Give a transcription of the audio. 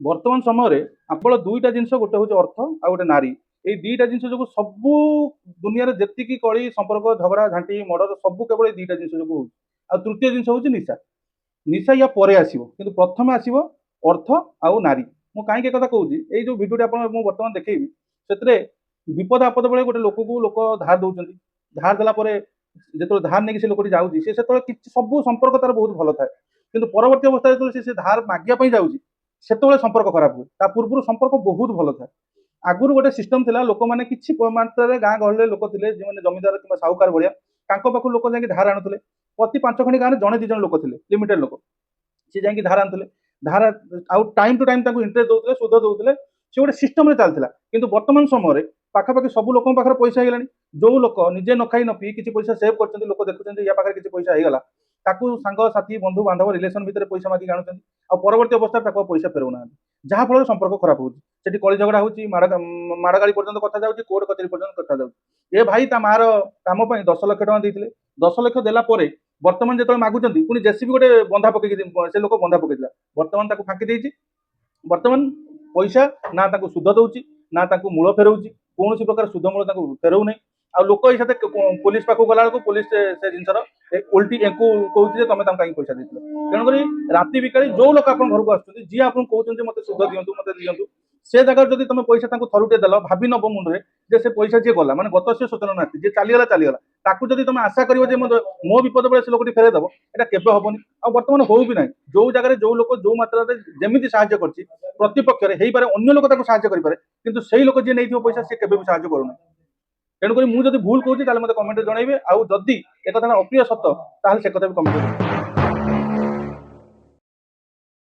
बर्तमान समय आपड़ दुईटा जिन गोटे हूँ अर्थ आ गोटे नारी ये दुईटा जिन जो सबू दुनिया जी कली संपर्क झगड़ा झांटी मर्डर सब केवल दुईटा जिन जो आ तृतीय जिन हूँ निशा निशा या परे आसीबो किंतु प्रथम आसीबो अर्थ आउ नारी मु कहीं कथा कहूँ ये जो भिडियो आप बर्तमान देखी से विपद आपद बेले गोटे लोक को लोक धार दौरान धार देला जो धार नहीं से लोक जाऊँगी से सब संपर्क तार बहुत भल थाए कि परवर्ती अवस्था जो धार मागिया जाऊँगी से संपर्क खराब हुए पूर्व संपर्क बहुत भल थाए आगुरी गोटे सिस्टम थिला लोक मैंने किसी मात्रा गाँ गहली लोक थे जो जमीदार कि साहूकार भाया पाखु लोक जाकि धार आणुले प्रति 5 खंडी गाँव में जड़े दी जन लोक थे लिमिटेड लोक सी जाकि धार आणुले धार आउ टाइम टू टाइम इंटरेस्ट दौते सुध दौते से गोटे सिस्टम चलता कि वर्तमान समय पाखापाखि सब लोक पाखे पैसा है जो लोक निजे न खाई न पी किसी पैसा सेव कर लोक देखुं या पाखे किसी पैसा होगा ताकू सांग साथी बंधु बांधव रिलेसन भितर पैसा मागिक आणुଛନ୍ତି आ परवर्ती अवस्था पैसा फेरौना जहाँ फल संपर्क खराब होती कली झगड़ा होती माड़गाड़ी पर्यटन कथा जाऊँगी कोर्ट कचेरी पर्यटन कथा जाऊँगी ए भाई ता मार काम 10 लाख टका देते 10 लाख देला बर्तमान जो मागुंट पुणी जेसीबी गोटे बंधा पकई से लोक बंधा पकईला बर्तमान फाँकी देती बर्तमान पैसा ना सुध दौर ना मूल फेरौची कौन प्रकार सुध मूल फेरौ नहीं आ लोक ये पुलिस पाक गला पुलिस से जिनसर उल्टी कहते तुम कहीं पैसा देते तेणुक राति बिकाली जो लोग आप घर को आसुँच जी आप कहते मत सुध दिंतु मत दिंतु से जगह जब तुम पैसा थरुटे देल भावी नब मुंडे जे से पैसा जी गला मैंने गत से सूचना ना जी चलीगला चलीगला ताकू जब तुम आशा कर मो विपद बेले से लोक फेरदेव यहाँ केवे हेनी आ बर्तमान हो भी ना जो जगह जो लोक जो मात्रा जमी साहय कर प्रतिपक्ष अन्य लोक साहय करें कि से लोक जी नहीं पैसा सी केवे भी साहय करूना तेणुक मुझे भूल कहूँ मत कमेंट जनइबे आउ जदि एक कथा अप्रिय सत्य ताल से कथा भी कमेंट